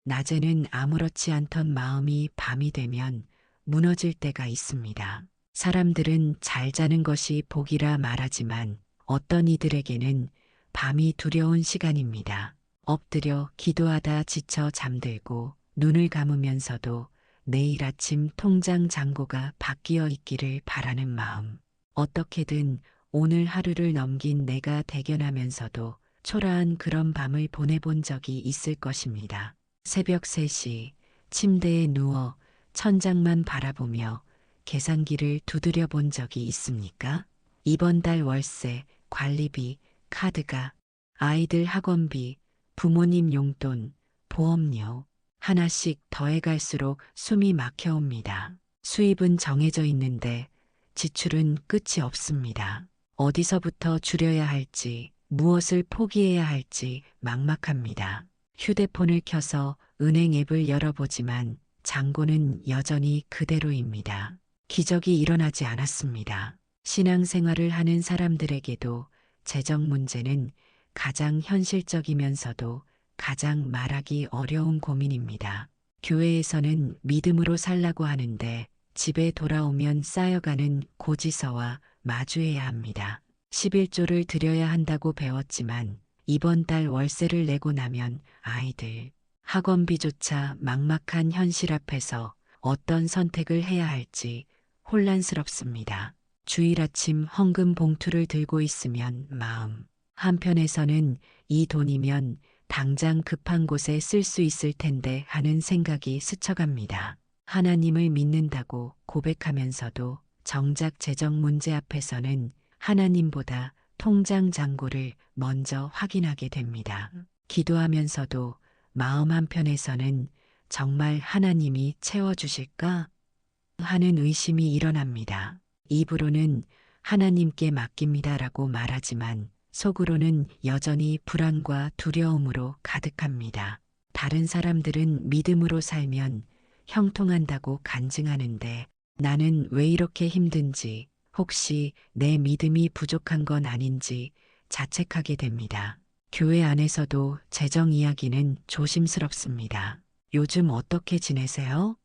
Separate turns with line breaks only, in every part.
낮에는 아무렇지 않던 마음이 밤이 되면 무너질 때가 있습니다. 사람들은 잘 자는 것이 복이라 말하지만 어떤 이들에게는 밤이 두려운 시간입니다. 엎드려 기도하다 지쳐 잠들고 눈을 감으면서도 내일 아침 통장 잔고가 바뀌어 있기를 바라는 마음. 어떻게든 오늘 하루를 넘긴 내가 대견하면서도 초라한 그런 밤을 보내본 적이 있을 것입니다. 새벽 3시 침대에 누워 천장만 바라보며 계산기를 두드려 본 적이 있습니까? 이번 달 월세, 관리비, 카드가, 아이들 학원비, 부모님 용돈, 보험료 하나씩 더해갈수록 숨이 막혀옵니다. 수입은 정해져 있는데 지출은 끝이 없습니다. 어디서부터 줄여야 할지, 무엇을 포기해야 할지 막막합니다. 휴대폰을 켜서 은행 앱을 열어보지만 잔고는 여전히 그대로입니다. 기적이 일어나지 않았습니다. 신앙생활을 하는 사람들에게도 재정 문제는 가장 현실적이면서도 가장 말하기 어려운 고민입니다. 교회에서는 믿음으로 살라고 하는데 집에 돌아오면 쌓여가는 고지서와 마주해야 합니다. 11조를 드려야 한다고 배웠지만 이번 달 월세를 내고 나면 아이들 학원비조차 막막한 현실 앞에서 어떤 선택을 해야 할지 혼란스럽습니다. 주일 아침 헌금 봉투를 들고 있으면 마음 한편에서는 이 돈이면 당장 급한 곳에 쓸 수 있을 텐데 하는 생각이 스쳐갑니다. 하나님을 믿는다고 고백하면서도 정작 재정 문제 앞에서는 하나님보다 통장 잔고를 먼저 확인하게 됩니다. 기도하면서도 마음 한편에서는 정말 하나님이 채워주실까 하는 의심이 일어납니다. 입으로는 하나님께 맡깁니다라고 말하지만 속으로는 여전히 불안과 두려움으로 가득합니다. 다른 사람들은 믿음으로 살면 형통한다고 간증하는데 나는 왜 이렇게 힘든지 혹시 내 믿음이 부족한 건 아닌지 자책하게 됩니다. 교회 안에서도 재정 이야기는 조심스럽습니다. 요즘 어떻게 지내세요?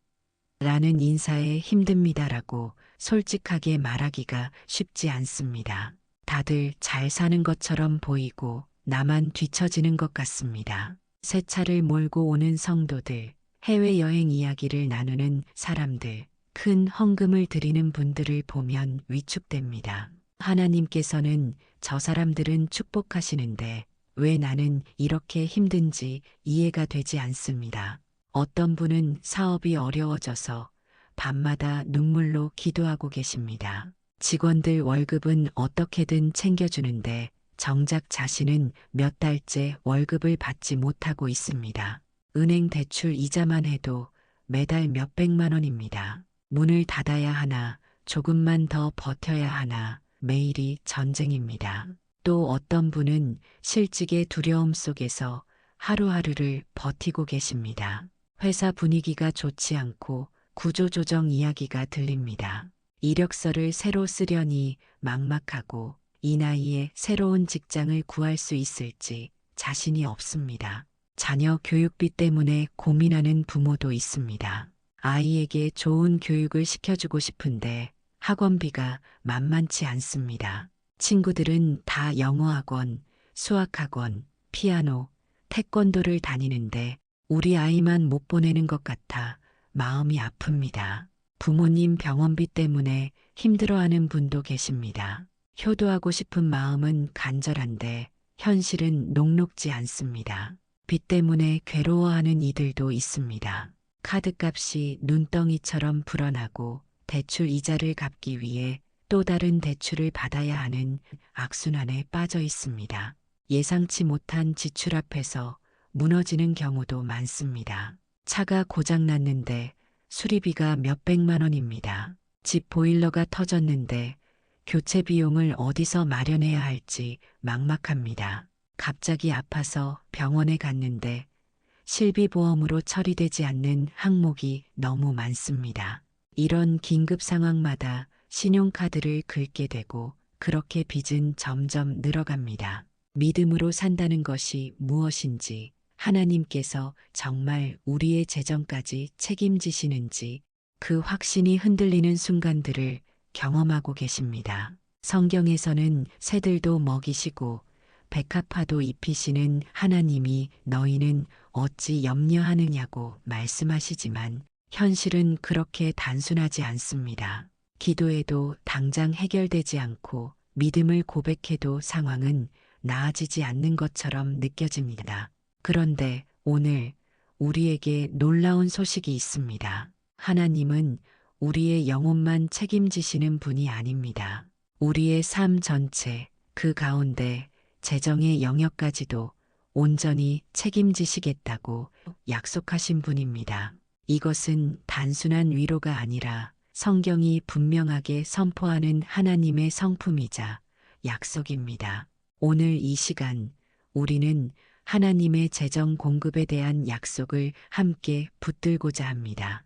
라는 인사에 힘듭니다라고 솔직하게 말하기가 쉽지 않습니다. 다들 잘 사는 것처럼 보이고 나만 뒤처지는 것 같습니다. 새 차를 몰고 오는 성도들, 해외여행 이야기를 나누는 사람들, 큰 헌금을 드리는 분들을 보면 위축됩니다. 하나님께서는 저 사람들은 축복하시는데 왜 나는 이렇게 힘든지 이해가 되지 않습니다. 어떤 분은 사업이 어려워져서 밤마다 눈물로 기도하고 계십니다. 직원들 월급은 어떻게든 챙겨주는데 정작 자신은 몇 달째 월급을 받지 못하고 있습니다. 은행 대출 이자만 해도 매달 몇백만 원입니다. 문을 닫아야 하나, 조금만 더 버텨야 하나, 매일이 전쟁입니다. 또 어떤 분은 실직의 두려움 속에서 하루하루를 버티고 계십니다. 회사 분위기가 좋지 않고 구조조정 이야기가 들립니다. 이력서를 새로 쓰려니 막막하고 이 나이에 새로운 직장을 구할 수 있을지 자신이 없습니다. 자녀 교육비 때문에 고민하는 부모도 있습니다. 아이에게 좋은 교육을 시켜주고 싶은데 학원비가 만만치 않습니다. 친구들은 다 영어학원, 수학학원, 피아노, 태권도를 다니는데 우리 아이만 못 보내는 것 같아 마음이 아픕니다. 부모님 병원비 때문에 힘들어하는 분도 계십니다. 효도하고 싶은 마음은 간절한데 현실은 녹록지 않습니다. 빚 때문에 괴로워하는 이들도 있습니다. 카드값이 눈덩이처럼 불어나고 대출 이자를 갚기 위해 또 다른 대출을 받아야 하는 악순환에 빠져 있습니다. 예상치 못한 지출 앞에서 무너지는 경우도 많습니다. 차가 고장났는데 수리비가 몇백만 원입니다. 집 보일러가 터졌는데 교체 비용을 어디서 마련해야 할지 막막합니다. 갑자기 아파서 병원에 갔는데 실비보험으로 처리되지 않는 항목이 너무 많습니다. 이런 긴급 상황마다 신용카드를 긁게 되고 그렇게 빚은 점점 늘어갑니다. 믿음으로 산다는 것이 무엇인지 하나님께서 정말 우리의 재정까지 책임지시는지 그 확신이 흔들리는 순간들을 경험하고 계십니다. 성경에서는 새들도 먹이시고 백합화도 입히시는 하나님이 너희는 어찌 염려하느냐고 말씀하시지만 현실은 그렇게 단순하지 않습니다. 기도해도 당장 해결되지 않고 믿음을 고백해도 상황은 나아지지 않는 것처럼 느껴집니다. 그런데 오늘 우리에게 놀라운 소식이 있습니다. 하나님은 우리의 영혼만 책임지시는 분이 아닙니다. 우리의 삶 전체, 그 가운데 재정의 영역까지도 온전히 책임지시겠다고 약속하신 분입니다. 이것은 단순한 위로가 아니라 성경이 분명하게 선포하는 하나님의 성품이자 약속입니다. 오늘 이 시간 우리는 하나님의 재정 공급에 대한 약속을 함께 붙들고자 합니다.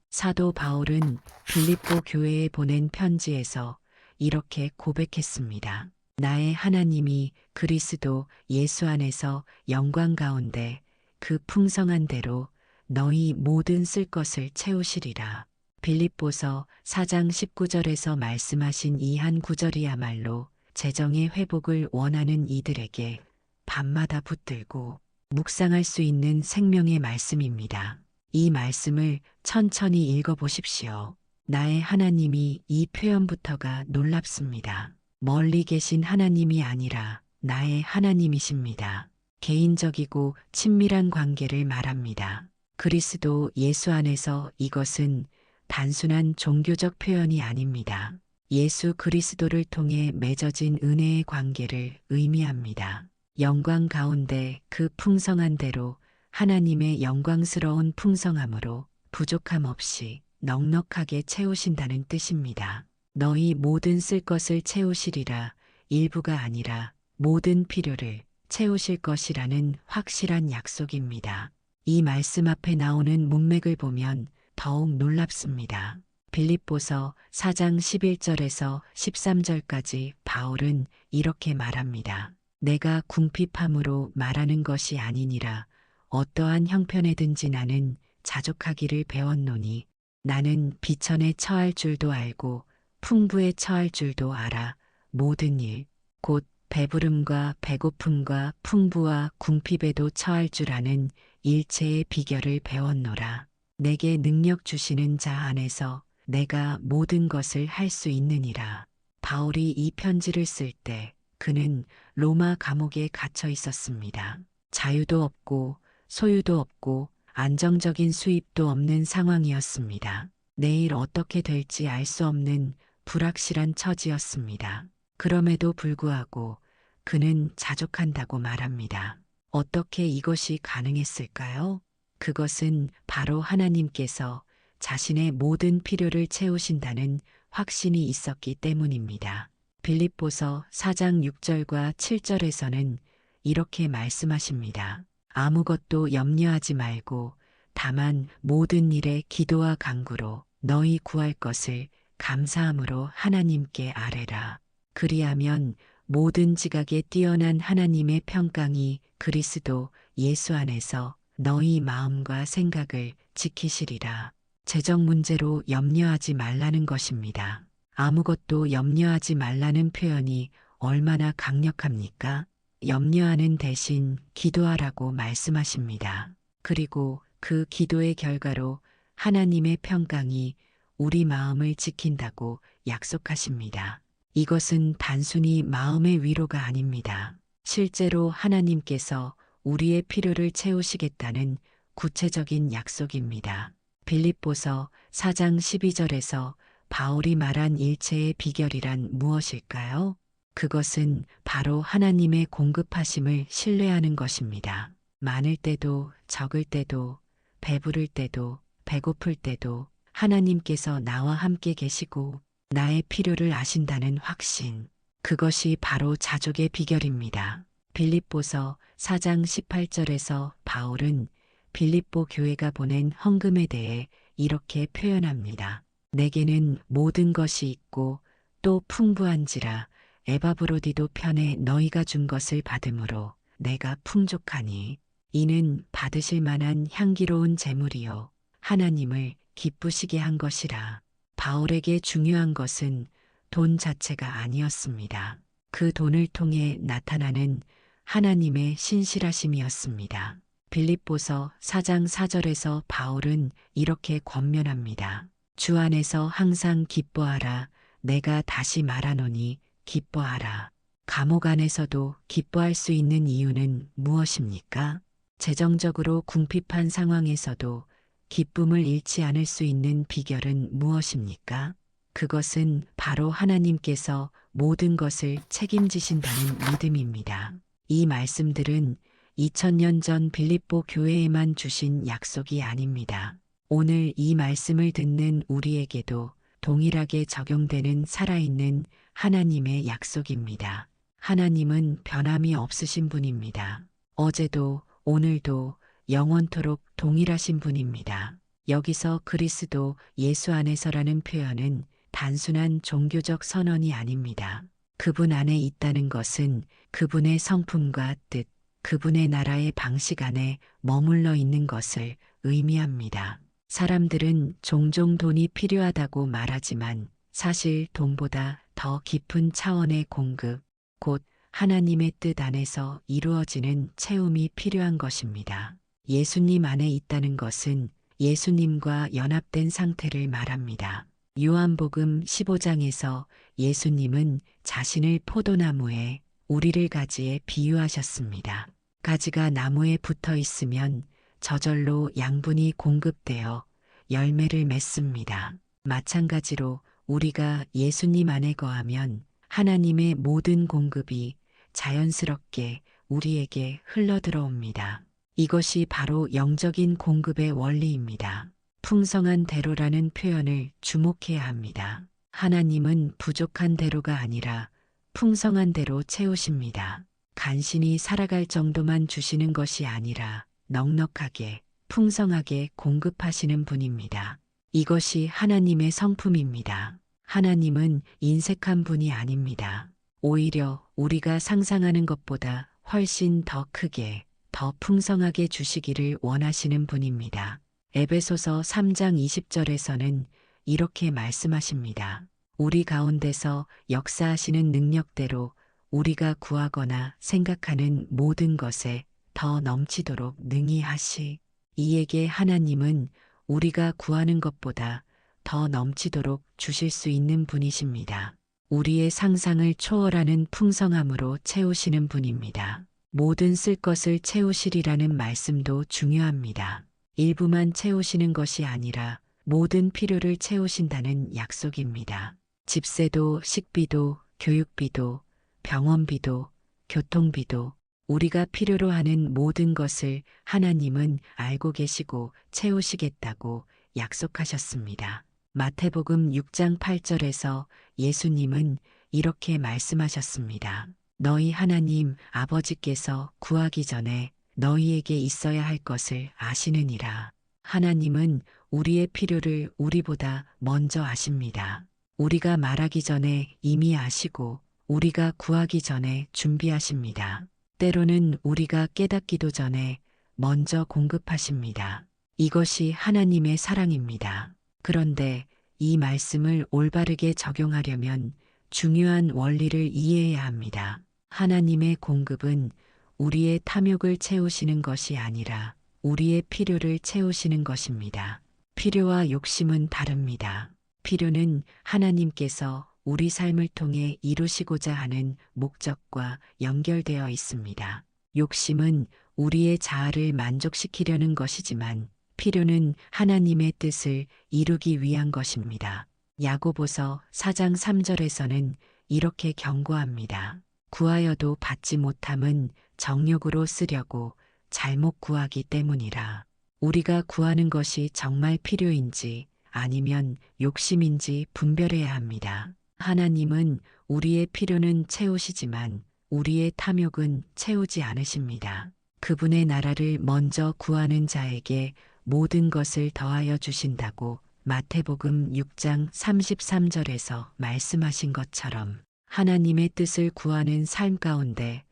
사도 바울은 빌립보 교회에 보낸 편지에서 이렇게 고백했습니다. 나의 하나님이 그리스도 예수 안에서 영광 가운데 그 풍성한 대로 너희 모든 쓸 것을 채우시리라. 빌립보서 4장 19절에서 말씀하신 이 한 구절이야말로 재정의 회복을 원하는 이들에게 밤마다 붙들고 묵상할 수 있는 생명의 말씀입니다. 이 말씀을 천천히 읽어보십시오. 나의 하나님이 이 표현부터가 놀랍습니다. 멀리 계신 하나님이 아니라 나의 하나님이십니다. 개인적이고 친밀한 관계를 말합니다. 그리스도 예수 안에서 이것은 단순한 종교적 표현이 아닙니다. 예수 그리스도를 통해 맺어진 은혜의 관계를 의미합니다. 영광 가운데 그 풍성한 대로 하나님의 영광스러운 풍성함으로 부족함 없이 넉넉하게 채우신다는 뜻입니다. 너희 모든 쓸 것을 채우시리라 일부가 아니라 모든 필요를 채우실 것이라는 확실한 약속입니다. 이 말씀 앞에 나오는 문맥을 보면 더욱 놀랍습니다. 빌립보서 4장 11절에서 13절까지 바울은 이렇게 말합니다. 내가 궁핍함으로 말하는 것이 아니니라 어떠한 형편에든지 나는 자족하기를 배웠노니 나는 비천에 처할 줄도 알고 풍부에 처할 줄도 알아 모든 일 곧 배부름과 배고픔과 풍부와 궁핍에도 처할 줄 아는 일체의 비결을 배웠노라. 내게 능력 주시는 자 안에서 내가 모든 것을 할 수 있느니라. 바울이 이 편지를 쓸 때 그는 로마 감옥에 갇혀 있었습니다. 자유도 없고 소유도 없고 안정적인 수입도 없는 상황이었습니다. 내일 어떻게 될지 알 수 없는 불확실한 처지였습니다. 그럼에도 불구하고 그는 자족한다고 말합니다. 어떻게 이것이 가능했을까요? 그것은 바로 하나님께서 자신의 모든 필요를 채우신다는 확신이 있었기 때문입니다. 빌립보서 4장 6절과 7절에서는 이렇게 말씀하십니다. 아무것도 염려하지 말고 다만 모든 일에 기도와 간구로 너희 구할 것을 감사함으로 하나님께 아뢰라. 그리하면 모든 지각에 뛰어난 하나님의 평강이 그리스도 예수 안에서 너희 마음과 생각을 지키시리라. 재정 문제로 염려하지 말라는 것입니다. 아무것도 염려하지 말라는 표현이 얼마나 강력합니까? 염려하는 대신 기도하라고 말씀하십니다. 그리고 그 기도의 결과로 하나님의 평강이 우리 마음을 지킨다고 약속하십니다. 이것은 단순히 마음의 위로가 아닙니다. 실제로 하나님께서 우리의 필요를 채우시겠다는 구체적인 약속입니다. 빌립보서 4장 12절에서 바울이 말한 일체의 비결이란 무엇일까요? 그것은 바로 하나님의 공급하심을 신뢰하는 것입니다. 많을 때도 적을 때도 배부를 때도 배고플 때도 하나님께서 나와 함께 계시고 나의 필요를 아신다는 확신. 그것이 바로 자족의 비결입니다. 빌립보서 4장 18절에서 바울은 빌립보 교회가 보낸 헌금에 대해 이렇게 표현합니다. 내게는 모든 것이 있고 또 풍부한지라 에바브로디도 편에 너희가 준 것을 받음으로 내가 풍족하니 이는 받으실 만한 향기로운 제물이요 하나님을 기쁘시게 한 것이라. 바울에게 중요한 것은 돈 자체가 아니었습니다. 그 돈을 통해 나타나는 하나님의 신실하심이었습니다. 빌립보서 4장 4절에서 바울은 이렇게 권면합니다. 주 안에서 항상 기뻐하라. 내가 다시 말하노니 기뻐하라. 감옥 안에서도 기뻐할 수 있는 이유는 무엇입니까? 재정적으로 궁핍한 상황에서도 기쁨을 잃지 않을 수 있는 비결은 무엇입니까? 그것은 바로 하나님께서 모든 것을 책임지신다는 믿음입니다. 이 말씀들은 2000년 전 빌립보 교회에만 주신 약속이 아닙니다. 오늘 이 말씀을 듣는 우리에게도 동일하게 적용되는 살아있는 하나님의 약속입니다. 하나님은 변함이 없으신 분입니다. 어제도 오늘도 영원토록 동일하신 분입니다. 여기서 그리스도 예수 안에서라는 표현은 단순한 종교적 선언이 아닙니다. 그분 안에 있다는 것은 그분의 성품과 뜻, 그분의 나라의 방식 안에 머물러 있는 것을 의미합니다. 사람들은 종종 돈이 필요하다고 말하지만 사실 돈보다 더 깊은 차원의 공급, 곧 하나님의 뜻 안에서 이루어지는 채움이 필요한 것입니다. 예수님 안에 있다는 것은 예수님과 연합된 상태를 말합니다. 요한복음 15장에서 예수님은 자신을 포도나무에 우리를 가지에 비유하셨습니다. 가지가 나무에 붙어 있으면 저절로 양분이 공급되어 열매를 맺습니다. 마찬가지로 우리가 예수님 안에 거하면 하나님의 모든 공급이 자연스럽게 우리에게 흘러들어옵니다. 이것이 바로 영적인 공급의 원리입니다. 풍성한 대로라는 표현을 주목해야 합니다. 하나님은 부족한 대로가 아니라 풍성한 대로 채우십니다. 간신히 살아갈 정도만 주시는 것이 아니라 넉넉하게, 풍성하게 공급하시는 분입니다. 이것이 하나님의 성품입니다. 하나님은 인색한 분이 아닙니다. 오히려 우리가 상상하는 것보다 훨씬 더 크게, 더 풍성하게 주시기를 원하시는 분입니다. 에베소서 3장 20절에서는 이렇게 말씀하십니다. 우리 가운데서 역사하시는 능력대로 우리가 구하거나 생각하는 모든 것에 더 넘치도록 능히 하시. 이에게 하나님은 우리가 구하는 것보다 더 넘치도록 주실 수 있는 분이십니다. 우리의 상상을 초월하는 풍성함으로 채우시는 분입니다. 모든 쓸 것을 채우시리라는 말씀도 중요합니다. 일부만 채우시는 것이 아니라 모든 필요를 채우신다는 약속입니다. 집세도, 식비도, 교육비도, 병원비도, 교통비도, 우리가 필요로 하는 모든 것을 하나님은 알고 계시고 채우시겠다고 약속하셨습니다. 마태복음 6장 8절에서 예수님은 이렇게 말씀하셨습니다. 너희 하나님 아버지께서 구하기 전에 너희에게 있어야 할 것을 아시느니라. 하나님은 우리의 필요를 우리보다 먼저 아십니다. 우리가 말하기 전에 이미 아시고 우리가 구하기 전에 준비하십니다. 때로는 우리가 깨닫기도 전에 먼저 공급하십니다. 이것이 하나님의 사랑입니다. 그런데 이 말씀을 올바르게 적용하려면 중요한 원리를 이해해야 합니다. 하나님의 공급은 우리의 탐욕을 채우시는 것이 아니라 우리의 필요를 채우시는 것입니다. 필요와 욕심은 다릅니다. 필요는 하나님께서 우리 삶을 통해 이루시고자 하는 목적과 연결되어 있습니다. 욕심은 우리의 자아를 만족시키려는 것이지만 필요는 하나님의 뜻을 이루기 위한 것입니다. 야고보서 4장 3절에서는 이렇게 경고합니다. 구하여도 받지 못함은 정욕으로 쓰려고 잘못 구하기 때문이라. 우리가 구하는 것이 정말 필요인지 아니면 욕심인지 분별해야 합니다. 하나님은 우리의 필요는 채우시지만 우리의 탐욕은 채우지 않으십니다. 그분의 나라를 먼저 구하는 자에게 모든 것을 더하여 주신다고 마태복음 6장 33절에서 말씀하신 것처럼 하나님의 뜻을 구하는 삶 가운데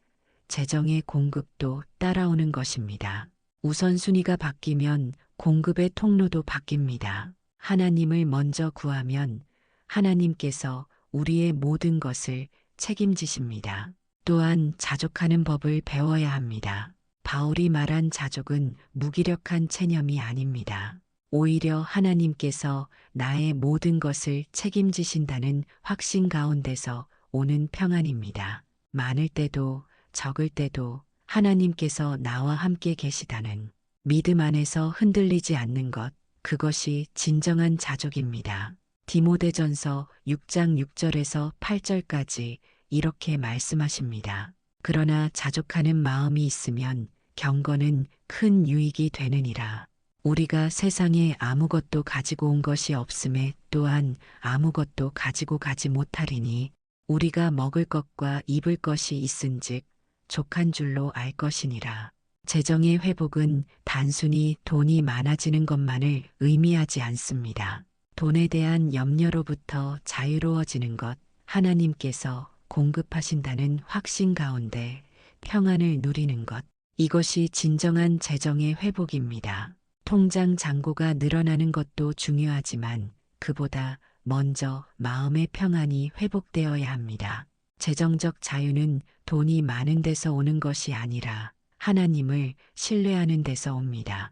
재정의 공급도 따라오는 것입니다. 우선순위가 바뀌면 공급의 통로도 바뀝니다. 하나님을 먼저 구하면 하나님께서 우리의 모든 것을 책임지십니다. 또한 자족하는 법을 배워야 합니다. 바울이 말한 자족은 무기력한 체념이 아닙니다. 오히려 하나님께서 나의 모든 것을 책임지신다는 확신 가운데서 오는 평안입니다. 많을 때도 적을 때도 하나님께서 나와 함께 계시다는 믿음 안에서 흔들리지 않는 것, 그것이 진정한 자족입니다. 디모데전서 6장 6절에서 8절까지 이렇게 말씀하십니다. 그러나 자족하는 마음이 있으면 경건은 큰 유익이 되느니라. 우리가 세상에 아무것도 가지고 온 것이 없음에 또한 아무것도 가지고 가지 못하리니 우리가 먹을 것과 입을 것이 있은즉 족한 줄로 알 것이니라. 재정의 회복은 단순히 돈이 많아지는 것만을 의미하지 않습니다. 돈에 대한 염려로부터 자유로워지는 것, 하나님께서 공급하신다는 확신 가운데 평안을 누리는 것, 이것이 진정한 재정의 회복입니다. 통장 잔고가 늘어나는 것도 중요하지만 그보다 먼저 마음의 평안이 회복되어야 합니다. 재정적 자유는 돈이 많은 데서 오는 것이 아니라 하나님을 신뢰하는 데서 옵니다.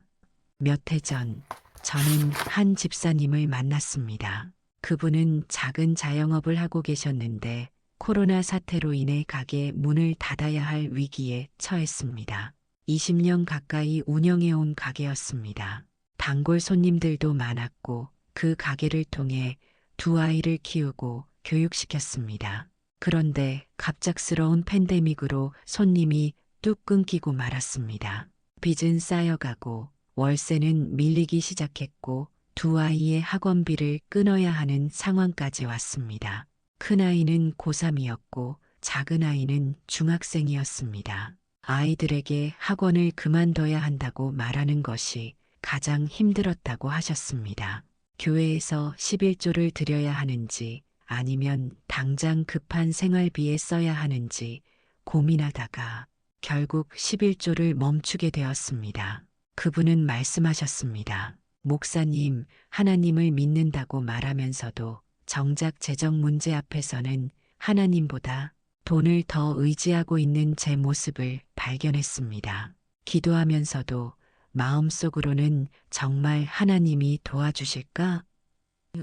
몇 해 전 저는 한 집사님을 만났습니다. 그분은 작은 자영업을 하고 계셨는데 코로나 사태로 인해 가게 문을 닫아야 할 위기에 처했습니다. 20년 가까이 운영해온 가게였습니다. 단골 손님들도 많았고 그 가게를 통해 두 아이를 키우고 교육시켰습니다. 그런데 갑작스러운 팬데믹으로 손님이 뚝 끊기고 말았습니다. 빚은 쌓여가고 월세는 밀리기 시작했고 두 아이의 학원비를 끊어야 하는 상황까지 왔습니다. 큰아이는 고3이었고 작은아이는 중학생이었습니다. 아이들에게 학원을 그만둬야 한다고 말하는 것이 가장 힘들었다고 하셨습니다. 교회에서 11조를 드려야 하는지 아니면 당장 급한 생활비에 써야 하는지 고민하다가 결국 11조를 멈추게 되었습니다. 그분은 말씀하셨습니다. 목사님, 하나님을 믿는다고 말하면서도 정작 재정 문제 앞에서는 하나님보다 돈을 더 의지하고 있는 제 모습을 발견했습니다. 기도하면서도 마음속으로는 정말 하나님이 도와주실까?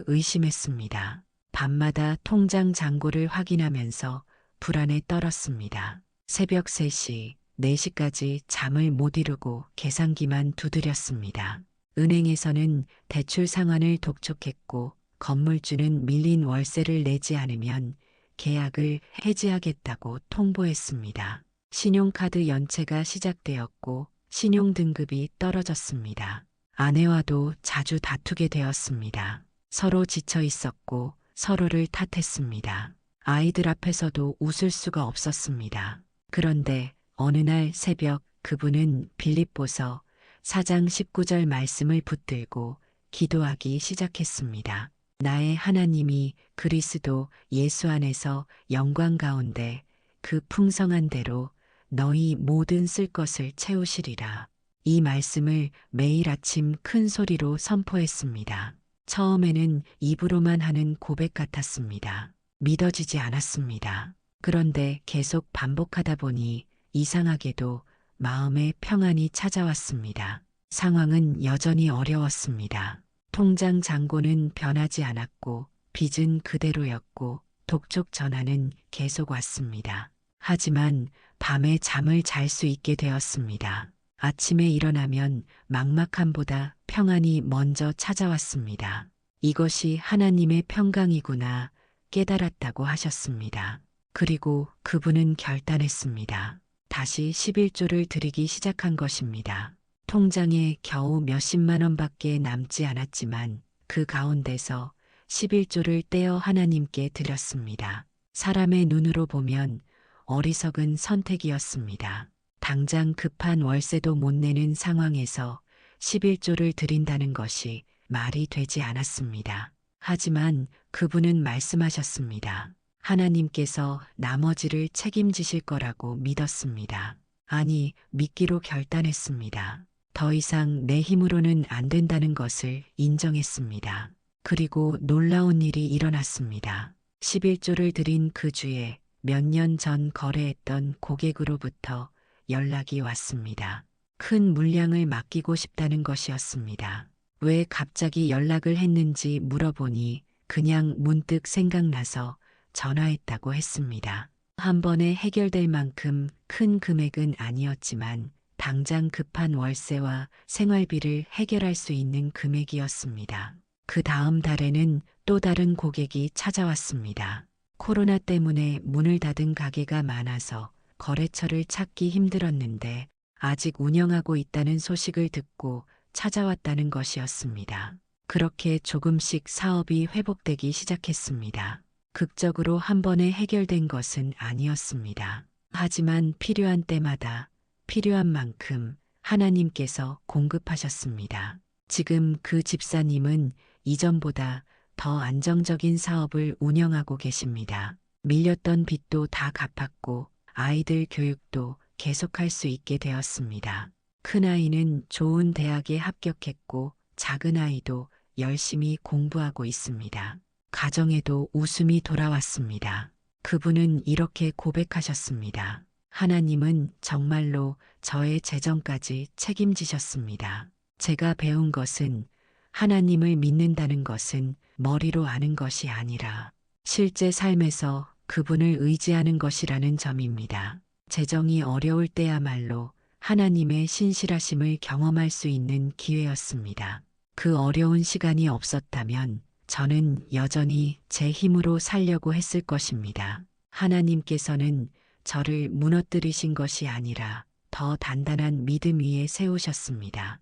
의심했습니다. 밤마다 통장 잔고를 확인하면서 불안에 떨었습니다. 새벽 3시, 4시까지 잠을 못 이루고 계산기만 두드렸습니다. 은행에서는 대출 상환을 독촉했고 건물주는 밀린 월세를 내지 않으면 계약을 해지하겠다고 통보했습니다. 신용카드 연체가 시작되었고 신용등급이 떨어졌습니다. 아내와도 자주 다투게 되었습니다. 서로 지쳐 있었고 서로를 탓했습니다. 아이들 앞에서도 웃을 수가 없었습니다. 그런데 어느 날 새벽 그분은 빌립보서 4장 19절 말씀을 붙들고 기도하기 시작했습니다. 나의 하나님이 그리스도 예수 안에서 영광 가운데 그 풍성한 대로 너희 모든 쓸 것을 채우시리라. 이 말씀을 매일 아침 큰 소리로 선포했습니다. 처음에는 입으로만 하는 고백 같았습니다. 믿어지지 않았습니다. 그런데 계속 반복하다 보니 이상하게도 마음에 평안이 찾아왔습니다. 상황은 여전히 어려웠습니다. 통장 잔고는 변하지 않았고 빚은 그대로였고 독촉 전화는 계속 왔습니다. 하지만 밤에 잠을 잘 수 있게 되었습니다. 아침에 일어나면 막막함보다 평안이 먼저 찾아왔습니다. 이것이 하나님의 평강이구나 깨달았다고 하셨습니다. 그리고 그분은 결단했습니다. 다시 11조를 드리기 시작한 것입니다. 통장에 겨우 몇십만 원밖에 남지 않았지만 그 가운데서 11조를 떼어 하나님께 드렸습니다. 사람의 눈으로 보면 어리석은 선택이었습니다. 당장 급한 월세도 못 내는 상황에서 11조를 드린다는 것이 말이 되지 않았습니다. 하지만 그분은 말씀하셨습니다. 하나님께서 나머지를 책임지실 거라고 믿었습니다. 아니, 믿기로 결단했습니다. 더 이상 내 힘으로는 안 된다는 것을 인정했습니다. 그리고 놀라운 일이 일어났습니다. 11조를 드린 그 주에 몇 년 전 거래했던 고객으로부터 연락이 왔습니다. 큰 물량을 맡기고 싶다는 것이었습니다. 왜 갑자기 연락을 했는지 물어보니 그냥 문득 생각나서 전화했다고 했습니다. 한 번에 해결될 만큼 큰 금액은 아니었지만 당장 급한 월세와 생활비를 해결할 수 있는 금액이었습니다. 그 다음 달에는 또 다른 고객이 찾아왔습니다. 코로나 때문에 문을 닫은 가게가 많아서 거래처를 찾기 힘들었는데 아직 운영하고 있다는 소식을 듣고 찾아왔다는 것이었습니다. 그렇게 조금씩 사업이 회복되기 시작했습니다. 극적으로 한 번에 해결된 것은 아니었습니다. 하지만 필요한 때마다 필요한 만큼 하나님께서 공급하셨습니다. 지금 그 집사님은 이전보다 더 안정적인 사업을 운영하고 계십니다. 밀렸던 빚도 다 갚았고 아이들 교육도 계속할 수 있게 되었습니다. 큰아이는 좋은 대학에 합격했고 작은아이도 열심히 공부하고 있습니다. 가정에도 웃음이 돌아왔습니다. 그분은 이렇게 고백하셨습니다. 하나님은 정말로 저의 재정까지 책임지셨습니다. 제가 배운 것은 하나님을 믿는다는 것은 머리로 아는 것이 아니라 실제 삶에서 그분을 의지하는 것이라는 점입니다. 재정이 어려울 때야말로 하나님의 신실하심을 경험할 수 있는 기회였습니다. 그 어려운 시간이 없었다면 저는 여전히 제 힘으로 살려고 했을 것입니다. 하나님께서는 저를 무너뜨리신 것이 아니라 더 단단한 믿음 위에 세우셨습니다.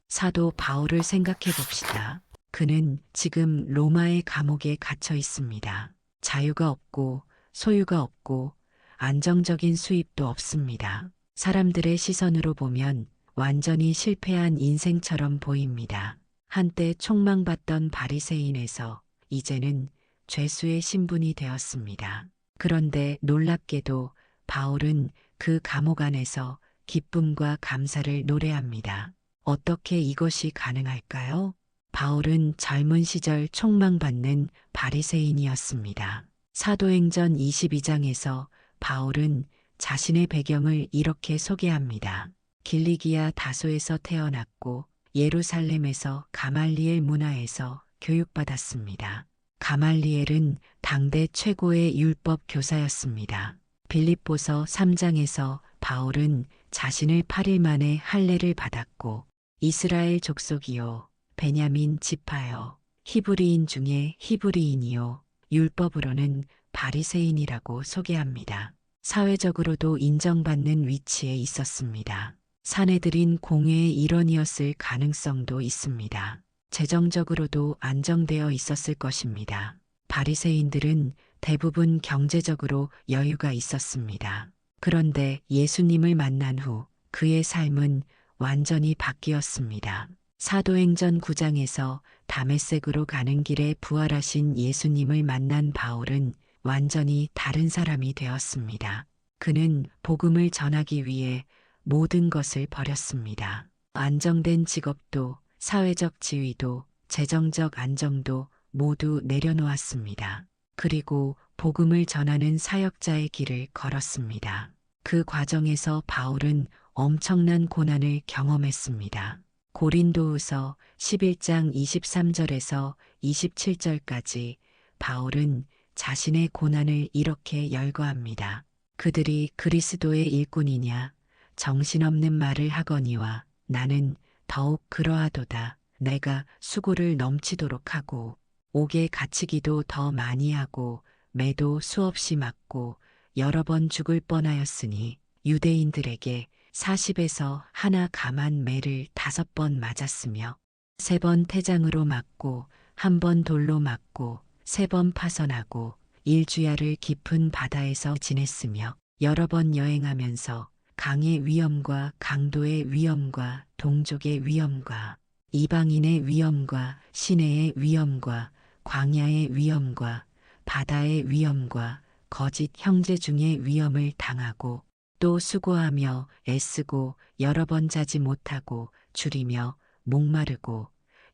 사도 바울을 생각해 봅시다. 그는 지금 로마의 감옥에 갇혀 있습니다. 자유가 없고 소유가 없고 안정적인 수입도 없습니다. 사람들의 시선으로 보면 완전히 실패한 인생처럼 보입니다. 한때 촉망받던 바리새인에서 이제는 죄수의 신분이 되었습니다. 그런데 놀랍게도 바울은 그 감옥 안에서 기쁨과 감사를 노래합니다. 어떻게 이것이 가능할까요? 바울은 젊은 시절 촉망받는 바리새인이었습니다. 사도행전 22장에서 바울은 자신의 배경을 이렇게 소개합니다. 길리기아 다소에서 태어났고 예루살렘에서 가말리엘 문화에서 교육받았습니다. 가말리엘은 당대 최고의 율법 교사였습니다. 빌립보서 3장에서 바울은 자신을 8일 만에 할례를 받았고 이스라엘 족속이요 베냐민 지파요 히브리인 중에 히브리인이요 율법으로는 바리새인이라고 소개합니다. 사회적으로도 인정받는 위치에 있었습니다. 사내들인 공회의 일원이었을 가능성도 있습니다. 재정적으로도 안정되어 있었을 것입니다. 바리새인들은 대부분 경제적으로 여유가 있었습니다. 그런데 예수님을 만난 후 그의 삶은 완전히 바뀌었습니다. 사도행전 9장에서 다메섹으로 가는 길에 부활하신 예수님을 만난 바울은 완전히 다른 사람이 되었습니다. 그는 복음을 전하기 위해 모든 것을 버렸습니다. 안정된 직업도 사회적 지위도 재정적 안정도 모두 내려놓았습니다. 그리고 복음을 전하는 사역자의 길을 걸었습니다. 그 과정에서 바울은 엄청난 고난을 경험했습니다. 고린도후서 11장 23절에서 27절까지 바울은 자신의 고난을 이렇게 열거합니다. 그들이 그리스도의 일꾼이냐 정신없는 말을 하거니와 나는 더욱 그러하도다. 내가 수고를 넘치도록 하고 옥에 갇히기도 더 많이 하고 매도 수없이 맞고 여러 번 죽을 뻔하였으니 유대인들에게 40에서 하나 감한 매를 5번 맞았으며 3번 태장으로 맞고 1번 돌로 맞고 3번 파선하고 일주야를 깊은 바다에서 지냈으며 여러 번 여행하면서 강의 위험과 강도의 위험과 동족의 위험과 이방인의 위험과 시내의 위험과 광야의 위험과 바다의 위험과 거짓 형제 중의 위험을 당하고 또 수고하며 애쓰고 여러 번 자지 못하고 줄이며 목마르고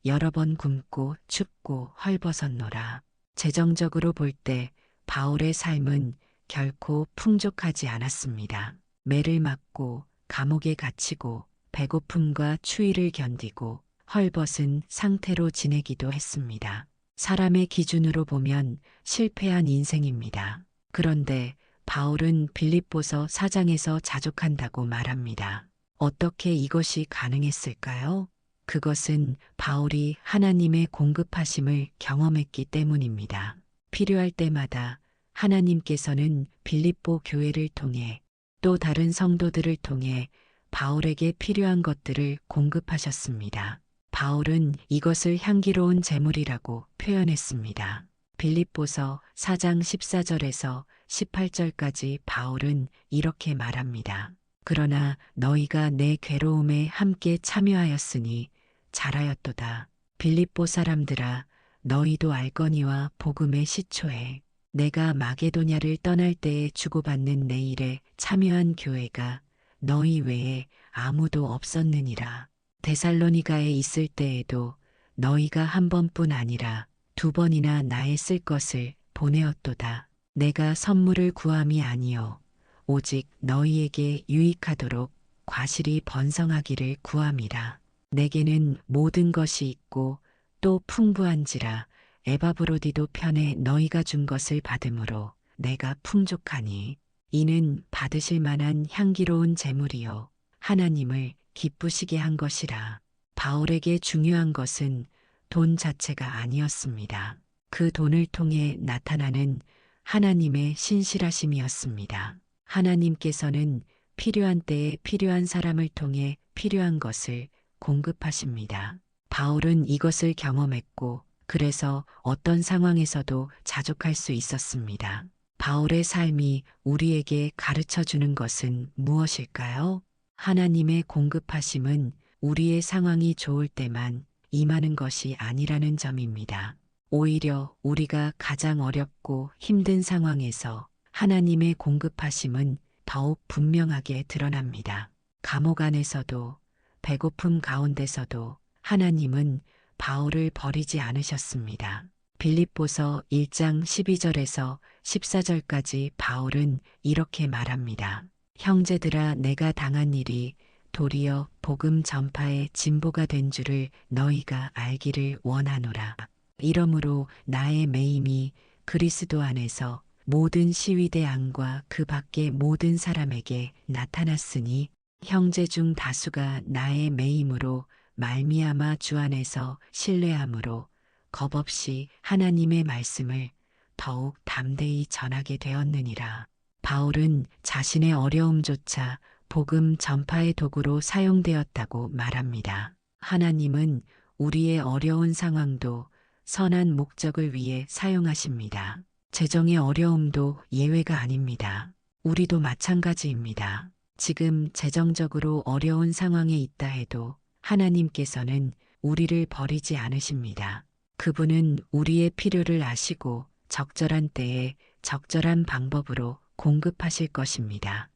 여러 번 굶고 춥고 헐벗었노라. 재정적으로 볼 때 바울의 삶은 결코 풍족하지 않았습니다. 매를 맞고 감옥에 갇히고 배고픔과 추위를 견디고 헐벗은 상태로 지내기도 했습니다. 사람의 기준으로 보면 실패한 인생입니다. 그런데 바울은 빌립보서 4장에서 자족한다고 말합니다. 어떻게 이것이 가능했을까요? 그것은 바울이 하나님의 공급하심을 경험했기 때문입니다. 필요할 때마다 하나님께서는 빌립보 교회를 통해 또 다른 성도들을 통해 바울에게 필요한 것들을 공급하셨습니다. 바울은 이것을 향기로운 재물이라고 표현했습니다. 빌립보서 4장 14절에서 18절까지 바울은 이렇게 말합니다. 그러나 너희가 내 괴로움에 함께 참여하였으니 잘하였도다. 빌립보 사람들아, 너희도 알거니와 복음의 시초에 내가 마게도냐를 떠날 때에 주고받는 내 일에 참여한 교회가 너희 외에 아무도 없었느니라. 데살로니가에 있을 때에도 너희가 한 번뿐 아니라 두 번이나 나의 쓸 것을 보내었도다. 내가 선물을 구함이 아니요 오직 너희에게 유익하도록 과실이 번성하기를 구함이라. 내게는 모든 것이 있고 또 풍부한지라 에바브로디도 편에 너희가 준 것을 받음으로 내가 풍족하니 이는 받으실 만한 향기로운 재물이요 하나님을 기쁘시게 한 것이라. 바울에게 중요한 것은 돈 자체가 아니었습니다. 그 돈을 통해 나타나는 하나님의 신실하심이었습니다. 하나님께서는 필요한 때에 필요한 사람을 통해 필요한 것을 공급하십니다. 바울은 이것을 경험했고 그래서 어떤 상황에서도 자족할 수 있었습니다. 바울의 삶이 우리에게 가르쳐 주는 것은 무엇일까요? 하나님의 공급하심은 우리의 상황이 좋을 때만 임하는 것이 아니라는 점입니다. 오히려 우리가 가장 어렵고 힘든 상황에서 하나님의 공급하심은 더욱 분명하게 드러납니다. 감옥 안에서도 배고픔 가운데서도 하나님은 바울을 버리지 않으셨습니다. 빌립보서 1장 12절에서 14절까지 바울은 이렇게 말합니다. 형제들아, 내가 당한 일이 도리어 복음 전파의 진보가 된 줄을 너희가 알기를 원하노라. 이러므로 나의 매임이 그리스도 안에서 모든 시위대 안과 그 밖의 모든 사람에게 나타났으니 형제 중 다수가 나의 매임으로 말미암아 주 안에서 신뢰함으로 겁없이 하나님의 말씀을 더욱 담대히 전하게 되었느니라. 바울은 자신의 어려움조차 복음 전파의 도구로 사용되었다고 말합니다. 하나님은 우리의 어려운 상황도 선한 목적을 위해 사용하십니다. 재정의 어려움도 예외가 아닙니다. 우리도 마찬가지입니다. 지금 재정적으로 어려운 상황에 있다 해도 하나님께서는 우리를 버리지 않으십니다. 그분은 우리의 필요를 아시고 적절한 때에 적절한 방법으로 공급하실 것입니다.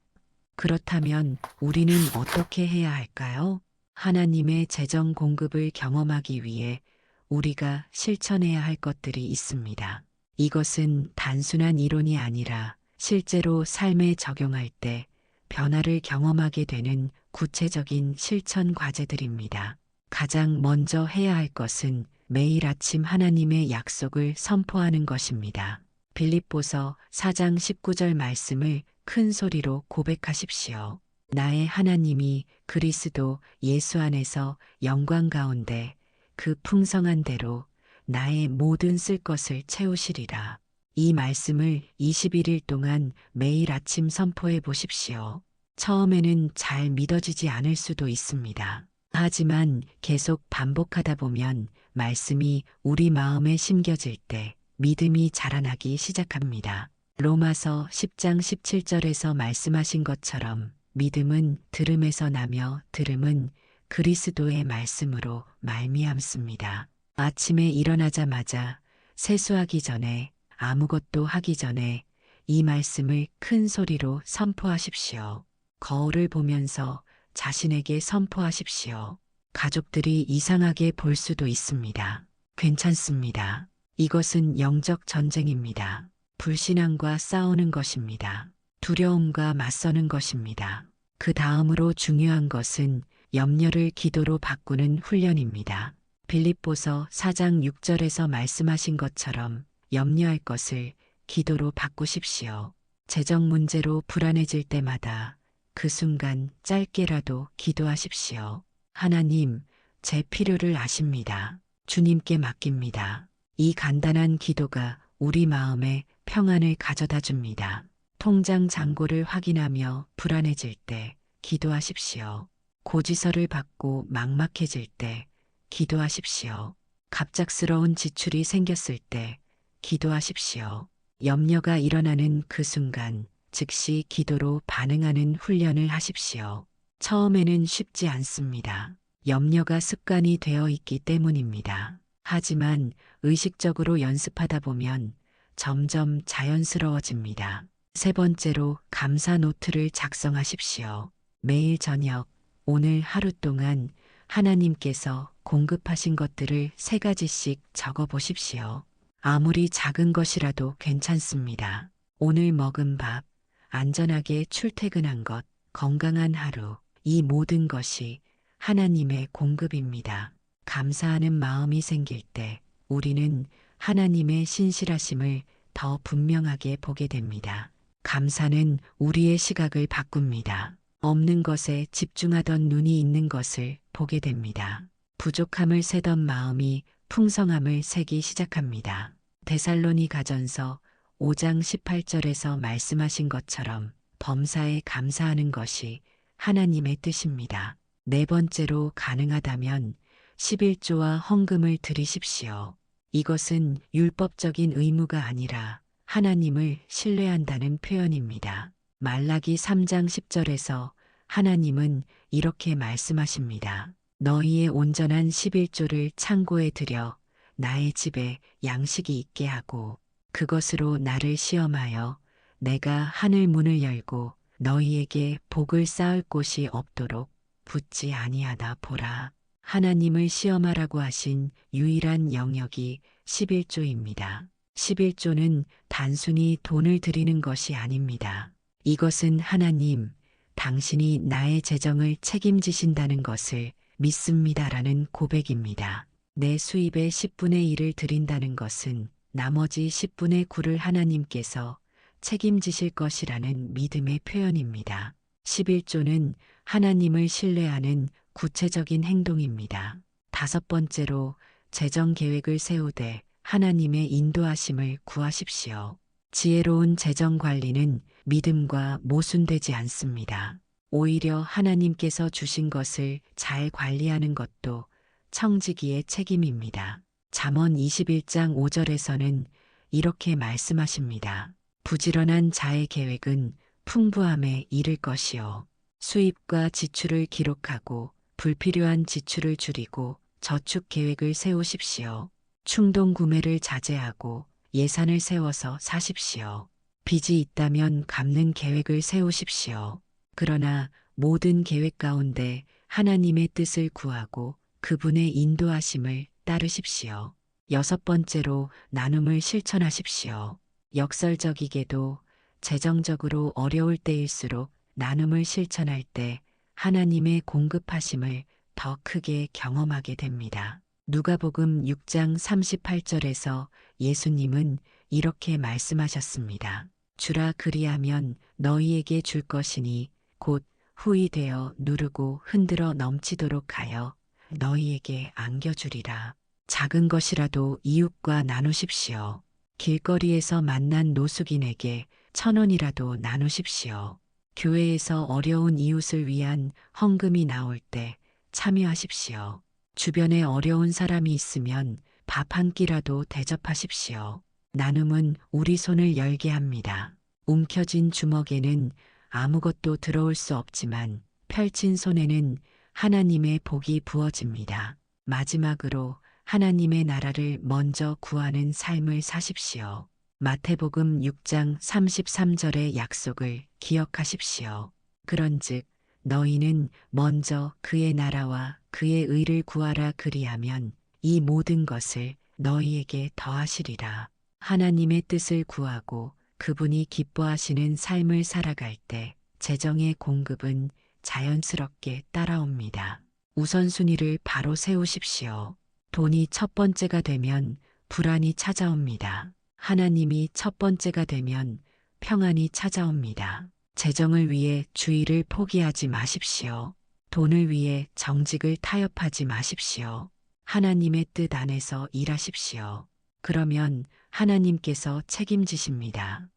그렇다면 우리는 어떻게 해야 할까요? 하나님의 재정 공급을 경험하기 위해 우리가 실천해야 할 것들이 있습니다. 이것은 단순한 이론이 아니라 실제로 삶에 적용할 때 변화를 경험하게 되는 구체적인 실천 과제들입니다. 가장 먼저 해야 할 것은 매일 아침 하나님의 약속을 선포하는 것입니다. 빌립보서 4장 19절 말씀을 큰 소리로 고백하십시오. 나의 하나님이 그리스도 예수 안에서 영광 가운데 그 풍성한 대로 나의 모든 쓸 것을 채우시리라. 이 말씀을 21일 동안 매일 아침 선포해 보십시오. 처음에는 잘 믿어지지 않을 수도 있습니다. 하지만 계속 반복하다 보면 말씀이 우리 마음에 심겨질 때 믿음이 자라나기 시작합니다. 로마서 10장 17절에서 말씀하신 것처럼 믿음은 들음에서 나며 들음은 그리스도의 말씀으로 말미암습니다. 아침에 일어나자마자 세수하기 전에 아무것도 하기 전에 이 말씀을 큰 소리로 선포하십시오. 거울을 보면서 자신에게 선포하십시오. 가족들이 이상하게 볼 수도 있습니다. 괜찮습니다. 이것은 영적 전쟁입니다. 불신앙과 싸우는 것입니다. 두려움과 맞서는 것입니다. 그 다음으로 중요한 것은 염려를 기도로 바꾸는 훈련입니다. 빌립보서 4장 6절에서 말씀하신 것처럼 염려할 것을 기도로 바꾸십시오. 재정 문제로 불안해질 때마다 그 순간 짧게라도 기도하십시오. 하나님, 제 필요를 아십니다. 주님께 맡깁니다. 이 간단한 기도가 우리 마음에 평안을 가져다 줍니다. 통장 잔고를 확인하며 불안해질 때 기도하십시오. 고지서를 받고 막막해질 때 기도하십시오. 갑작스러운 지출이 생겼을 때 기도하십시오. 염려가 일어나는 그 순간 즉시 기도로 반응하는 훈련을 하십시오. 처음에는 쉽지 않습니다. 염려가 습관이 되어 있기 때문입니다. 하지만 의식적으로 연습하다 보면 점점 자연스러워집니다. 세 번째로 감사 노트를 작성하십시오. 매일 저녁, 오늘 하루 동안 하나님께서 공급하신 것들을 3가지씩 적어 보십시오. 아무리 작은 것이라도 괜찮습니다. 오늘 먹은 밥, 안전하게 출퇴근한 것, 건강한 하루, 이 모든 것이 하나님의 공급입니다. 감사하는 마음이 생길 때 우리는 하나님의 신실하심을 더 분명하게 보게 됩니다. 감사는 우리의 시각을 바꿉니다. 없는 것에 집중하던 눈이 있는 것을 보게 됩니다. 부족함을 세던 마음이 풍성함을 세기 시작합니다. 데살로니가전서 5장 18절에서 말씀하신 것처럼 범사에 감사하는 것이 하나님의 뜻입니다. 네 번째로 가능하다면 11조와 헌금을 드리십시오. 이것은 율법적인 의무가 아니라 하나님을 신뢰한다는 표현입니다. 말라기 3장 10절에서 하나님은 이렇게 말씀하십니다. 너희의 온전한 11조를 창고에 들여 나의 집에 양식이 있게 하고 그것으로 나를 시험하여 내가 하늘 문을 열고 너희에게 복을 쌓을 곳이 없도록 붙지 아니하다 보라. 하나님을 시험하라고 하신 유일한 영역이 11조입니다. 11조는 단순히 돈을 드리는 것이 아닙니다. 이것은 하나님, 당신이 나의 재정을 책임지신다는 것을 믿습니다라는 고백입니다. 내 수입의 10분의 1을 드린다는 것은 나머지 10분의 9를 하나님께서 책임지실 것이라는 믿음의 표현입니다. 11조는 하나님을 신뢰하는 구체적인 행동입니다. 다섯 번째로 재정 계획을 세우되 하나님의 인도하심을 구하십시오. 지혜로운 재정 관리는 믿음과 모순되지 않습니다. 오히려 하나님께서 주신 것을 잘 관리하는 것도 청지기의 책임입니다. 잠언 21장 5절에서는 이렇게 말씀하십니다. 부지런한 자의 계획은 풍부함에 이를 것이요. 수입과 지출을 기록하고 불필요한 지출을 줄이고 저축 계획을 세우십시오. 충동 구매를 자제하고 예산을 세워서 사십시오. 빚이 있다면 갚는 계획을 세우십시오. 그러나 모든 계획 가운데 하나님의 뜻을 구하고 그분의 인도하심을 따르십시오. 여섯 번째로 나눔을 실천하십시오. 역설적이게도 재정적으로 어려울 때일수록 나눔을 실천할 때 하나님의 공급하심을 더 크게 경험하게 됩니다. 누가복음 6장 38절에서 예수님은 이렇게 말씀하셨습니다. 주라 그리하면 너희에게 줄 것이니 곧 후히 되어 누르고 흔들어 넘치도록 하여 너희에게 안겨주리라. 작은 것이라도 이웃과 나누십시오. 길거리에서 만난 노숙인에게 1,000원이라도 나누십시오. 교회에서 어려운 이웃을 위한 헌금이 나올 때 참여하십시오. 주변에 어려운 사람이 있으면 밥 한 끼라도 대접하십시오. 나눔은 우리 손을 열게 합니다. 움켜쥔 주먹에는 아무것도 들어올 수 없지만 펼친 손에는 하나님의 복이 부어집니다. 마지막으로 하나님의 나라를 먼저 구하는 삶을 사십시오. 마태복음 6장 33절의 약속을 기억하십시오. 그런즉 너희는 먼저 그의 나라와 그의 의를 구하라 그리하면 이 모든 것을 너희에게 더하시리라. 하나님의 뜻을 구하고 그분이 기뻐하시는 삶을 살아갈 때 재정의 공급은 자연스럽게 따라옵니다. 우선순위를 바로 세우십시오. 돈이 첫 번째가 되면 불안이 찾아옵니다. 하나님이 첫 번째가 되면 평안이 찾아옵니다. 재정을 위해 주의를 포기하지 마십시오. 돈을 위해 정직을 타협하지 마십시오. 하나님의 뜻 안에서 일하십시오. 그러면 하나님께서 책임지십니다.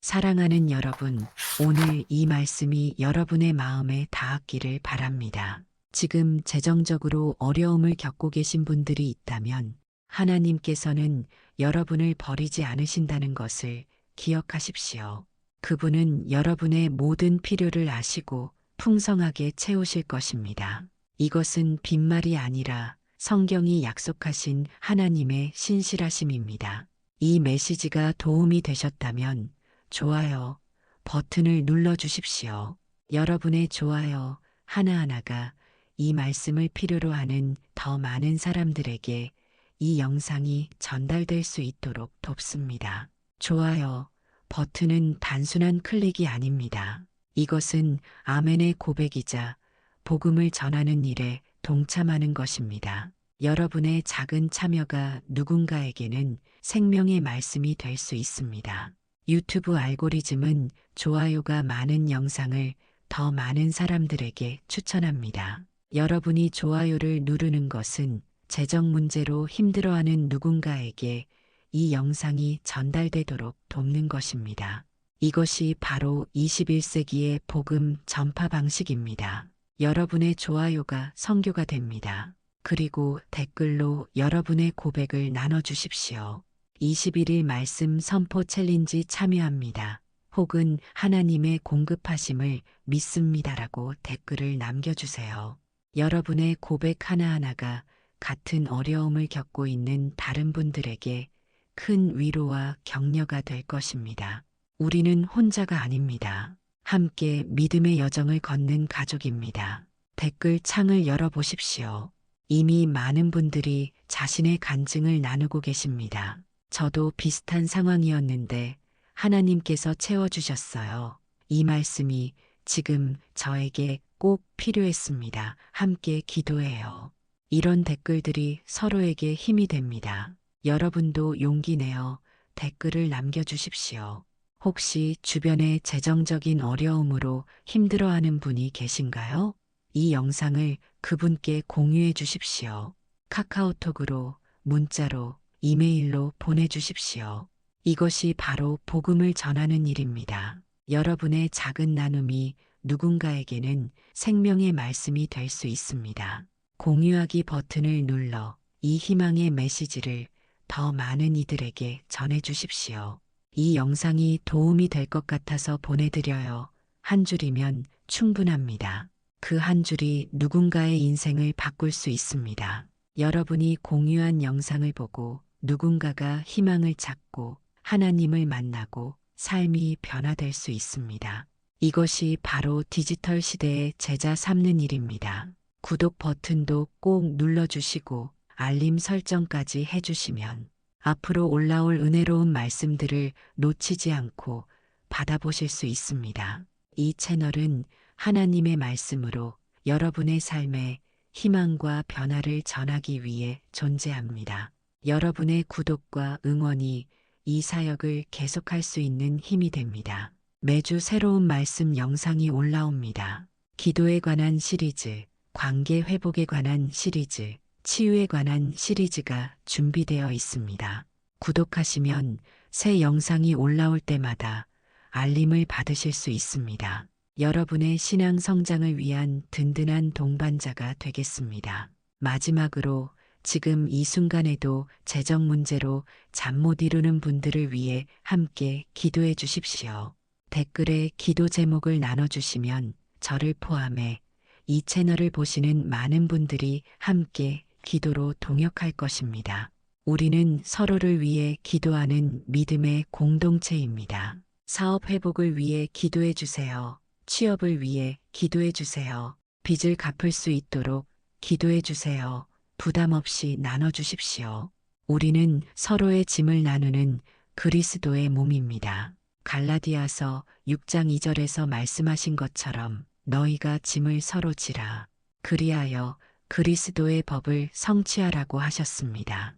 사랑하는 여러분, 오늘 이 말씀이 여러분의 마음에 닿았기를 바랍니다. 지금 재정적으로 어려움을 겪고 계신 분들이 있다면 하나님께서는 여러분을 버리지 않으신다는 것을 기억하십시오. 그분은 여러분의 모든 필요를 아시고 풍성하게 채우실 것입니다. 이것은 빈말이 아니라 성경이 약속하신 하나님의 신실하심입니다. 이 메시지가 도움이 되셨다면 좋아요 버튼을 눌러주십시오. 여러분의 좋아요 하나하나가 이 말씀을 필요로 하는 더 많은 사람들에게 이 영상이 전달될 수 있도록 돕습니다. 좋아요 버튼은 단순한 클릭이 아닙니다. 이것은 아멘의 고백이자 복음을 전하는 일에 동참하는 것입니다. 여러분의 작은 참여가 누군가에게는 생명의 말씀이 될 수 있습니다. 유튜브 알고리즘은 좋아요가 많은 영상을 더 많은 사람들에게 추천합니다. 여러분이 좋아요를 누르는 것은 재정 문제로 힘들어하는 누군가에게 이 영상이 전달되도록 돕는 것입니다. 이것이 바로 21세기의 복음 전파 방식입니다. 여러분의 좋아요가 선교가 됩니다. 그리고 댓글로 여러분의 고백을 나눠주십시오. 21일 말씀 선포 챌린지 참여합니다. 혹은 하나님의 공급하심을 믿습니다라고 댓글을 남겨주세요. 여러분의 고백 하나하나가 같은 어려움을 겪고 있는 다른 분들에게 큰 위로와 격려가 될 것입니다. 우리는 혼자가 아닙니다. 함께 믿음의 여정을 걷는 가족입니다. 댓글 창을 열어보십시오. 이미 많은 분들이 자신의 간증을 나누고 계십니다. 저도 비슷한 상황이었는데 하나님께서 채워주셨어요. 이 말씀이 지금 저에게 꼭 필요했습니다. 함께 기도해요. 이런 댓글들이 서로에게 힘이 됩니다. 여러분도 용기 내어 댓글을 남겨주십시오. 혹시 주변에 재정적인 어려움으로 힘들어하는 분이 계신가요? 이 영상을 그분께 공유해 주십시오. 카카오톡으로, 문자로, 이메일로 보내주십시오. 이것이 바로 복음을 전하는 일입니다. 여러분의 작은 나눔이 누군가에게는 생명의 말씀이 될 수 있습니다. 공유하기 버튼을 눌러 이 희망의 메시지를 더 많은 이들에게 전해주십시오. 이 영상이 도움이 될 것 같아서 보내드려요. 한 줄이면 충분합니다. 그 한 줄이 누군가의 인생을 바꿀 수 있습니다. 여러분이 공유한 영상을 보고 누군가가 희망을 찾고 하나님을 만나고 삶이 변화될 수 있습니다. 이것이 바로 디지털 시대의 제자 삼는 일입니다. 구독 버튼도 꼭 눌러주시고 알림 설정까지 해주시면 앞으로 올라올 은혜로운 말씀들을 놓치지 않고 받아보실 수 있습니다. 이 채널은 하나님의 말씀으로 여러분의 삶에 희망과 변화를 전하기 위해 존재합니다. 여러분의 구독과 응원이 이 사역을 계속할 수 있는 힘이 됩니다. 매주 새로운 말씀 영상이 올라옵니다. 기도에 관한 시리즈, 관계 회복에 관한 시리즈, 치유에 관한 시리즈가 준비되어 있습니다. 구독하시면 새 영상이 올라올 때마다 알림을 받으실 수 있습니다. 여러분의 신앙 성장을 위한 든든한 동반자가 되겠습니다. 마지막으로 지금 이 순간에도 재정 문제로 잠 못 이루는 분들을 위해 함께 기도해 주십시오. 댓글에 기도 제목을 나눠주시면 저를 포함해 이 채널을 보시는 많은 분들이 함께 기도로 동역할 것입니다. 우리는 서로를 위해 기도하는 믿음의 공동체입니다. 사업 회복을 위해 기도해 주세요. 취업을 위해 기도해 주세요. 빚을 갚을 수 있도록 기도해 주세요. 부담 없이 나눠 주십시오. 우리는 서로의 짐을 나누는 그리스도의 몸입니다. 갈라디아서 6장 2절에서 말씀하신 것처럼 너희가 짐을 서로 지라. 그리하여 그리스도의 법을 성취하라고 하셨습니다.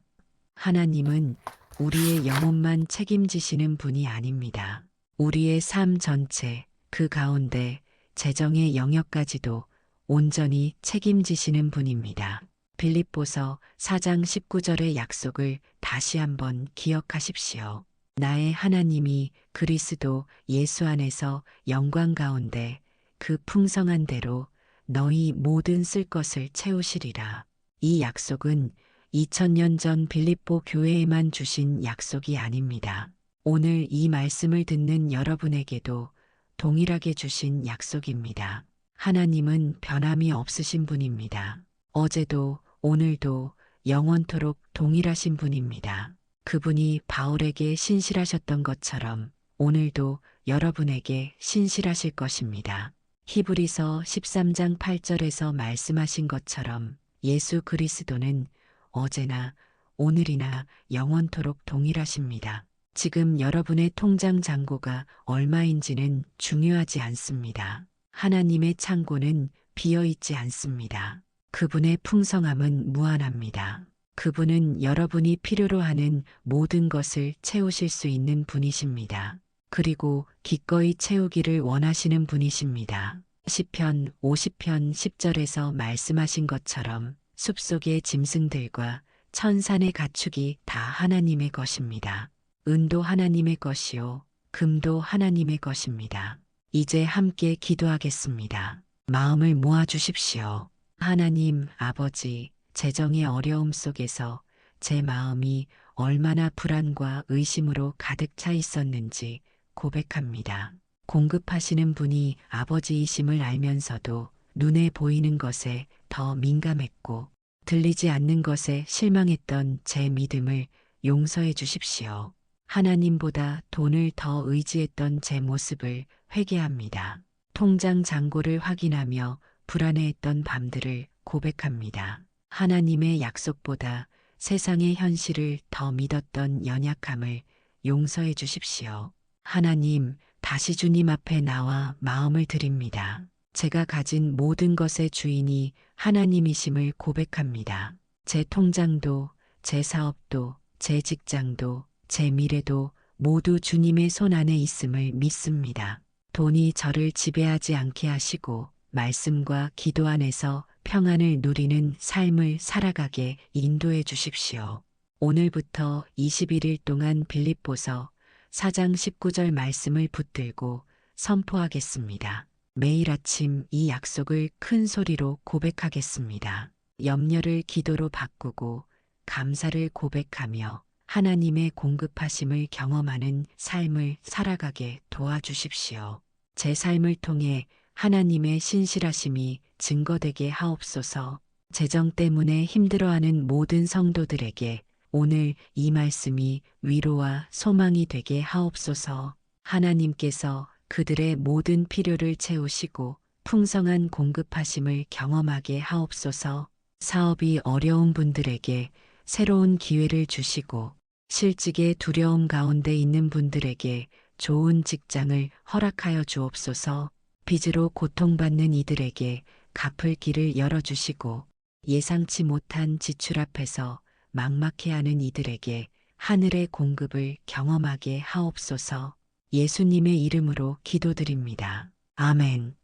하나님은 우리의 영혼만 책임지시는 분이 아닙니다. 우리의 삶 전체, 그 가운데 재정의 영역까지도 온전히 책임지시는 분입니다. 빌립보서 4장 19절의 약속을 다시 한번 기억하십시오. 나의 하나님이 그리스도 예수 안에서 영광 가운데 그 풍성한 대로 너희 모든 쓸 것을 채우시리라. 이 약속은 2000년 전 빌립보 교회에만 주신 약속이 아닙니다. 오늘 이 말씀을 듣는 여러분에게도 동일하게 주신 약속입니다. 하나님은 변함이 없으신 분입니다. 어제도 오늘도 영원토록 동일하신 분입니다. 그분이 바울에게 신실하셨던 것처럼 오늘도 여러분에게 신실하실 것입니다. 히브리서 13장 8절에서 말씀하신 것처럼 예수 그리스도는 어제나 오늘이나 영원토록 동일하십니다. 지금 여러분의 통장 잔고가 얼마인지는 중요하지 않습니다. 하나님의 창고는 비어있지 않습니다. 그분의 풍성함은 무한합니다. 그분은 여러분이 필요로 하는 모든 것을 채우실 수 있는 분이십니다. 그리고 기꺼이 채우기를 원하시는 분이십니다. 시편 50편 10절에서 말씀하신 것처럼 숲속의 짐승들과 천산의 가축이 다 하나님의 것입니다. 은도 하나님의 것이요 금도 하나님의 것입니다. 이제 함께 기도하겠습니다. 마음을 모아주십시오. 하나님 아버지, 재정의 어려움 속에서 제 마음이 얼마나 불안과 의심으로 가득 차 있었는지 고백합니다. 공급하시는 분이 아버지이심을 알면서도 눈에 보이는 것에 더 민감했고 들리지 않는 것에 실망했던 제 믿음을 용서해 주십시오. 하나님보다 돈을 더 의지했던 제 모습을 회개합니다. 통장 잔고를 확인하며 불안해했던 밤들을 고백합니다. 하나님의 약속보다 세상의 현실을 더 믿었던 연약함을 용서해 주십시오. 하나님, 다시 주님 앞에 나와 마음을 드립니다. 제가 가진 모든 것의 주인이 하나님이심을 고백합니다. 제 통장도, 제 사업도, 제 직장도, 제 미래도 모두 주님의 손 안에 있음을 믿습니다. 돈이 저를 지배하지 않게 하시고 말씀과 기도 안에서 평안을 누리는 삶을 살아가게 인도해 주십시오. 오늘부터 21일 동안 빌립보서 4장 19절 말씀을 붙들고 선포하겠습니다. 매일 아침 이 약속을 큰 소리로 고백하겠습니다. 염려를 기도로 바꾸고 감사를 고백하며 하나님의 공급하심을 경험하는 삶을 살아가게 도와주십시오. 제 삶을 통해 하나님의 신실하심이 증거되게 하옵소서. 재정 때문에 힘들어하는 모든 성도들에게 오늘 이 말씀이 위로와 소망이 되게 하옵소서. 하나님께서 그들의 모든 필요를 채우시고 풍성한 공급하심을 경험하게 하옵소서. 사업이 어려운 분들에게 새로운 기회를 주시고 실직의 두려움 가운데 있는 분들에게 좋은 직장을 허락하여 주옵소서. 빚으로 고통받는 이들에게 갚을 길을 열어주시고 예상치 못한 지출 앞에서 막막해하는 이들에게 하늘의 공급을 경험하게 하옵소서. 예수님의 이름으로 기도드립니다. 아멘.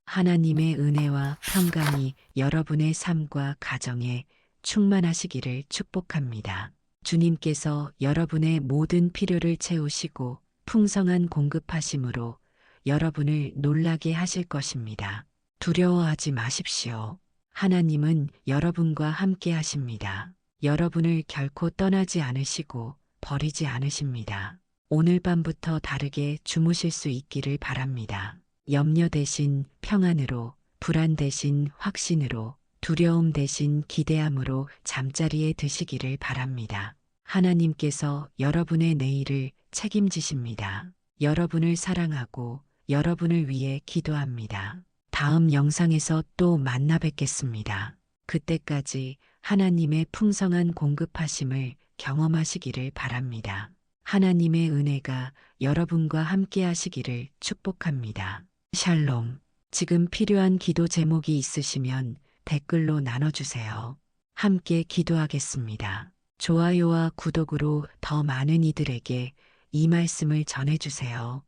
하나님의 은혜와 평강이 여러분의 삶과 가정에 충만하시기를 축복합니다. 주님께서 여러분의 모든 필요를 채우시고 풍성한 공급하심으로 여러분을 놀라게 하실 것입니다. 두려워하지 마십시오. 하나님은 여러분과 함께 하십니다. 여러분을 결코 떠나지 않으시고 버리지 않으십니다. 오늘 밤부터 다르게 주무실 수 있기를 바랍니다. 염려 대신 평안으로, 불안 대신 확신으로, 두려움 대신 기대함으로 잠자리에 드시기를 바랍니다. 하나님께서 여러분의 내일을 책임지십니다. 여러분을 사랑하고 여러분을 위해 기도합니다. 다음 영상에서 또 만나 뵙겠습니다. 그때까지 하나님의 풍성한 공급하심을 경험하시기를 바랍니다. 하나님의 은혜가 여러분과 함께 하시기를 축복합니다. 샬롬. 지금 필요한 기도 제목이 있으시면 댓글로 나눠주세요. 함께 기도하겠습니다. 좋아요와 구독으로 더 많은 이들에게 이 말씀을 전해주세요.